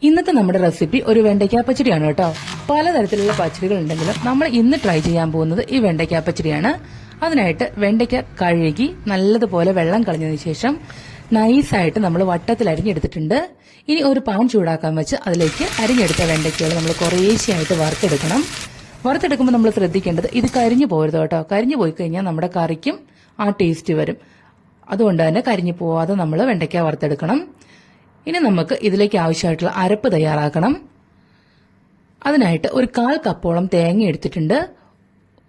ഇന്നത്തെ നമ്മുടെ റെസിപ്പി ഒരു വെണ്ടയ്ക്ക പച്ചടിയാണ് കേട്ടോ. പലതരത്തിലുള്ള പച്ചടികൾ ഉണ്ടെങ്കിലും നമ്മൾ ഇന്ന് ട്രൈ ചെയ്യാൻ പോകുന്നത് ഈ വെണ്ടയ്ക്ക പച്ചടിയാണ്. അതിനായിട്ട് വെണ്ടയ്ക്ക കഴുകി നല്ലതുപോലെ വെള്ളം കളഞ്ഞതിന് ശേഷം നൈസായിട്ട് നമ്മൾ വട്ടത്തിൽ അരിഞ്ഞെടുത്തിട്ടുണ്ട്. ഇനി ഒരു പാൻ ചൂടാക്കാൻ വെച്ച് അതിലേക്ക് അരിഞ്ഞെടുത്ത വെണ്ടയ്ക്കകൾ നമ്മൾ കുറേശ്ശെയായിട്ട് വറുത്തെടുക്കണം. വറുത്തെടുക്കുമ്പോൾ നമ്മൾ ശ്രദ്ധിക്കേണ്ടത് ഇത് കരിഞ്ഞു പോകരുത് കേട്ടോ. കരിഞ്ഞു പോയി കഴിഞ്ഞാൽ നമ്മുടെ കറിക്കും ആ ടേസ്റ്റ് വരും. അതുകൊണ്ട് തന്നെ കരിഞ്ഞു പോവാതെ നമ്മൾ വെണ്ടയ്ക്ക വറുത്തെടുക്കണം. ഇനി നമുക്ക് ഇതിലേക്ക് ആവശ്യമായിട്ടുള്ള അരപ്പ് തയ്യാറാക്കണം. അതിനായിട്ട് ഒരു 1/4 കപ്പോളം തേങ്ങ എടുത്തിട്ടുണ്ട്,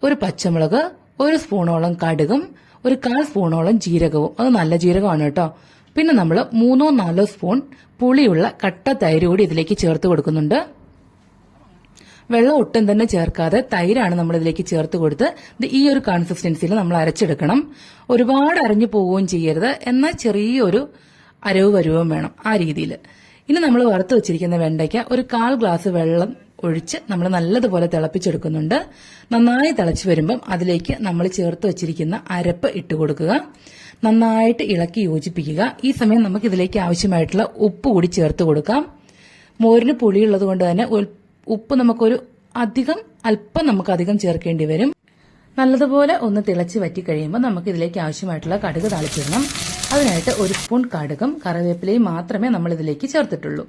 ഒരു പച്ചമുളക്, ഒരു സ്പൂണോളം കടുകും, ഒരു 1/4 സ്പൂണോളം ജീരകവും, അത് നല്ല ജീരകമാണ് കേട്ടോ. പിന്നെ നമ്മൾ 3-4 സ്പൂൺ പുളിയുള്ള കട്ട തൈര് കൂടി ഇതിലേക്ക് ചേർത്ത് കൊടുക്കുന്നുണ്ട്. വെള്ളം ഒട്ടും തന്നെ ചേർക്കാതെ തൈരാണ് നമ്മൾ ഇതിലേക്ക് ചേർത്ത് കൊടുത്ത് ഈ ഒരു കൺസിസ്റ്റൻസിയിൽ നമ്മൾ അരച്ചെടുക്കണം. ഒരുപാട് അരഞ്ഞു പോവുകയും ചെയ്യരുത്, എന്നാൽ ചെറിയൊരു അരവ് വരുവും വേണം, ആ രീതിയിൽ. ഇനി നമ്മൾ വറുത്ത് വെച്ചിരിക്കുന്ന വെണ്ടയ്ക്ക ഒരു 1/4 ഗ്ലാസ് വെള്ളം ഒഴിച്ച് നമ്മൾ നല്ലതുപോലെ തിളപ്പിച്ചെടുക്കുന്നുണ്ട്. നന്നായി തിളച്ച് വരുമ്പം അതിലേക്ക് നമ്മൾ ചേർത്ത് വെച്ചിരിക്കുന്ന അരപ്പ് ഇട്ട് കൊടുക്കുക. നന്നായിട്ട് ഇളക്കി യോജിപ്പിക്കുക. ഈ സമയം നമുക്ക് ഇതിലേക്ക് ആവശ്യമായിട്ടുള്ള ഉപ്പ് കൂടി ചേർത്ത് കൊടുക്കാം. മോരിന് പുളിയുള്ളത് കൊണ്ട് തന്നെ ഉപ്പ് നമുക്കൊരു അല്പം നമുക്ക് അധികം ചേർക്കേണ്ടി വരും. നല്ലതുപോലെ ഒന്ന് തിളച്ച് വറ്റി കഴിയുമ്പോൾ നമുക്ക് ഇതിലേക്ക് ആവശ്യമായിട്ടുള്ള കടുക് താളിച്ചിടണം. അതിനായിട്ട് ഒരു സ്പൂൺ കടുകും കറിവേപ്പിലയും മാത്രമേ നമ്മൾ ഇതിലേക്ക് ചേർത്തിട്ടുള്ളൂ.